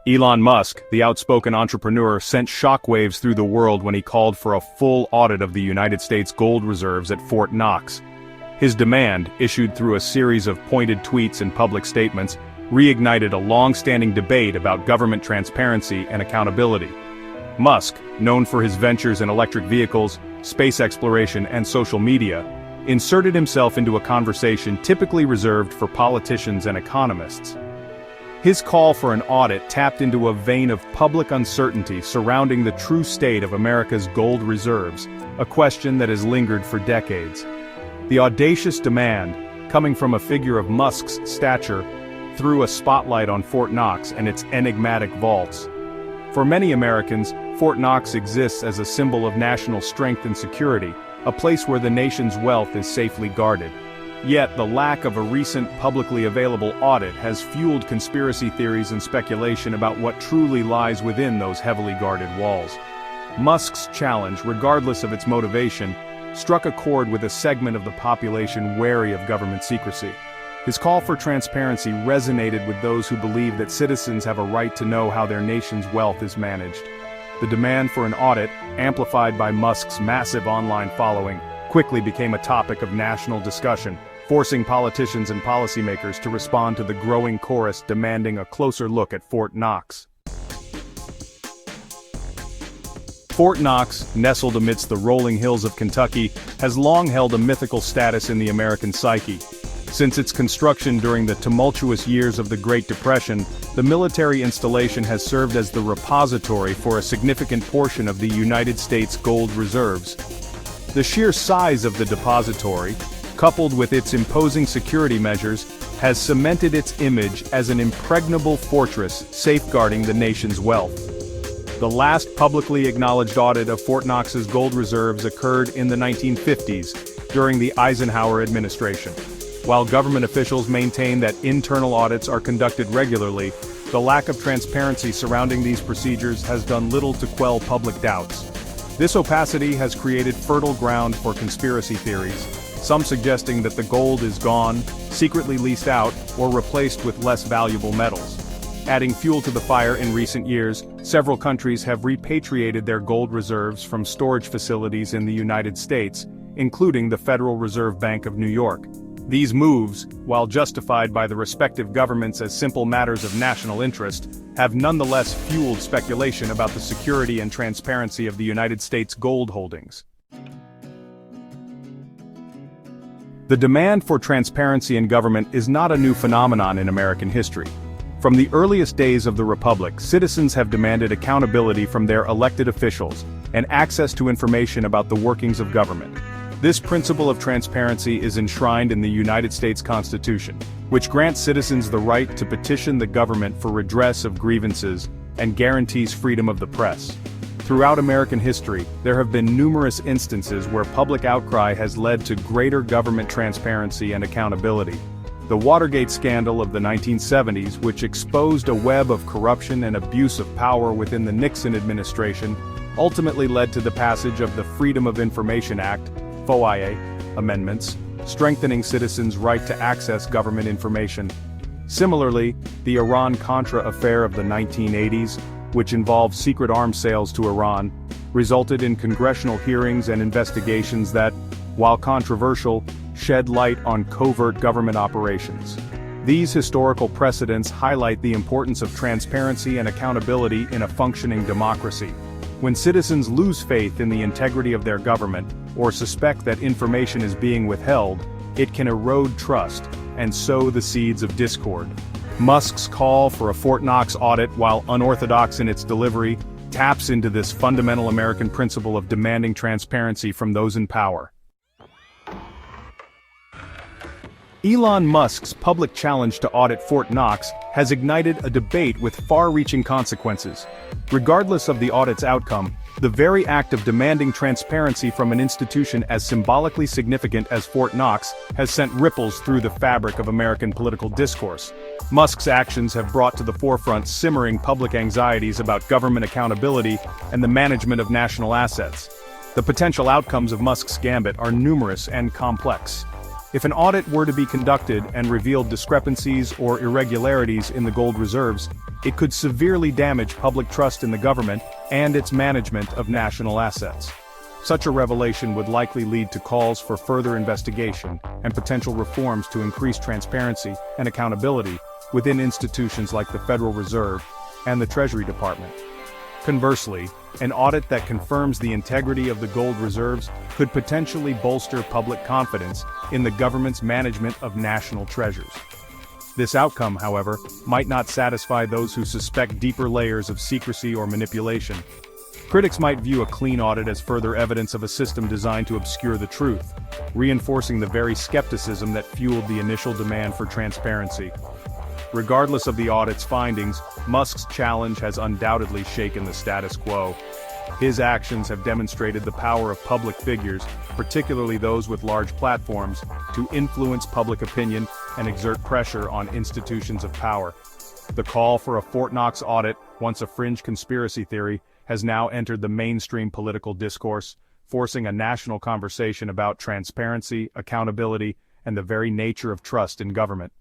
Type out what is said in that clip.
Elon Musk, the outspoken entrepreneur, sent shockwaves through the world when he called for a full audit of the United States gold reserves at Fort Knox. His demand, issued through a series of pointed tweets and public statements, reignited a long-standing debate about government transparency and accountability. Musk, known for his ventures in electric vehicles, space exploration, and social media, inserted himself into a conversation typically reserved for politicians and economists. His call for an audit tapped into a vein of public uncertainty surrounding the true state of America's gold reserves, a question that has lingered for decades. The audacious demand, coming from a figure of Musk's stature, threw a spotlight on Fort Knox and its enigmatic vaults. For many Americans, Fort Knox exists as a symbol of national strength and security, a place where the nation's wealth is safely guarded. Yet the lack of a recent publicly available audit has fueled conspiracy theories and speculation about what truly lies within those heavily guarded walls. Musk's challenge, regardless of its motivation, struck a chord with a segment of the population wary of government secrecy. His call for transparency resonated with those who believe that citizens have a right to know how their nation's wealth is managed. The demand for an audit, amplified by Musk's massive online following, quickly became a topic of national discussion, forcing politicians and policymakers to respond to the growing chorus demanding a closer look at Fort Knox. Fort Knox, nestled amidst the rolling hills of Kentucky, has long held a mythical status in the American psyche. Since its construction during the tumultuous years of the Great Depression, the military installation has served as the repository for a significant portion of the United States gold reserves. The sheer size of the depository, coupled with its imposing security measures, has cemented its image as an impregnable fortress safeguarding the nation's wealth. The last publicly acknowledged audit of Fort Knox's gold reserves occurred in the 1950s, during the Eisenhower administration. While government officials maintain that internal audits are conducted regularly, the lack of transparency surrounding these procedures has done little to quell public doubts. This opacity has created fertile ground for conspiracy theories, some suggesting that the gold is gone, secretly leased out, or replaced with less valuable metals. Adding fuel to the fire in recent years, several countries have repatriated their gold reserves from storage facilities in the United States, including the Federal Reserve Bank of New York. These moves, while justified by the respective governments as simple matters of national interest, have nonetheless fueled speculation about the security and transparency of the United States gold holdings. The demand for transparency in government is not a new phenomenon in American history. From the earliest days of the Republic, citizens have demanded accountability from their elected officials and access to information about the workings of government. This principle of transparency is enshrined in the United States Constitution, which grants citizens the right to petition the government for redress of grievances and guarantees freedom of the press. Throughout American history, there have been numerous instances where public outcry has led to greater government transparency and accountability. The Watergate scandal of the 1970s, which exposed a web of corruption and abuse of power within the Nixon administration, ultimately led to the passage of the Freedom of Information Act, FOIA, amendments, strengthening citizens' right to access government information. Similarly, the Iran-Contra affair of the 1980s, which involved secret arms sales to Iran, resulted in congressional hearings and investigations that, while controversial, shed light on covert government operations. These historical precedents highlight the importance of transparency and accountability in a functioning democracy. When citizens lose faith in the integrity of their government, or suspect that information is being withheld, it can erode trust and sow the seeds of discord. Musk's call for a Fort Knox audit, while unorthodox in its delivery, taps into this fundamental American principle of demanding transparency from those in power. Elon Musk's public challenge to audit Fort Knox has ignited a debate with far-reaching consequences. Regardless of the audit's outcome, the very act of demanding transparency from an institution as symbolically significant as Fort Knox has sent ripples through the fabric of American political discourse. Musk's actions have brought to the forefront simmering public anxieties about government accountability and the management of national assets. The potential outcomes of Musk's gambit are numerous and complex. If an audit were to be conducted and revealed discrepancies or irregularities in the gold reserves, It could severely damage public trust in the government and its management of national assets. Such a revelation would likely lead to calls for further investigation and potential reforms to increase transparency and accountability within institutions like the Federal Reserve and the Treasury Department. Conversely, an audit that confirms the integrity of the gold reserves could potentially bolster public confidence in the government's management of national treasures. This outcome, however, might not satisfy those who suspect deeper layers of secrecy or manipulation. Critics might view a clean audit as further evidence of a system designed to obscure the truth, reinforcing the very skepticism that fueled the initial demand for transparency. Regardless of the audit's findings, Musk's challenge has undoubtedly shaken the status quo. His actions have demonstrated the power of public figures, particularly those with large platforms, to influence public opinion and exert pressure on institutions of power. The call for a Fort Knox audit, once a fringe conspiracy theory, has now entered the mainstream political discourse, forcing a national conversation about transparency, accountability, and the very nature of trust in government.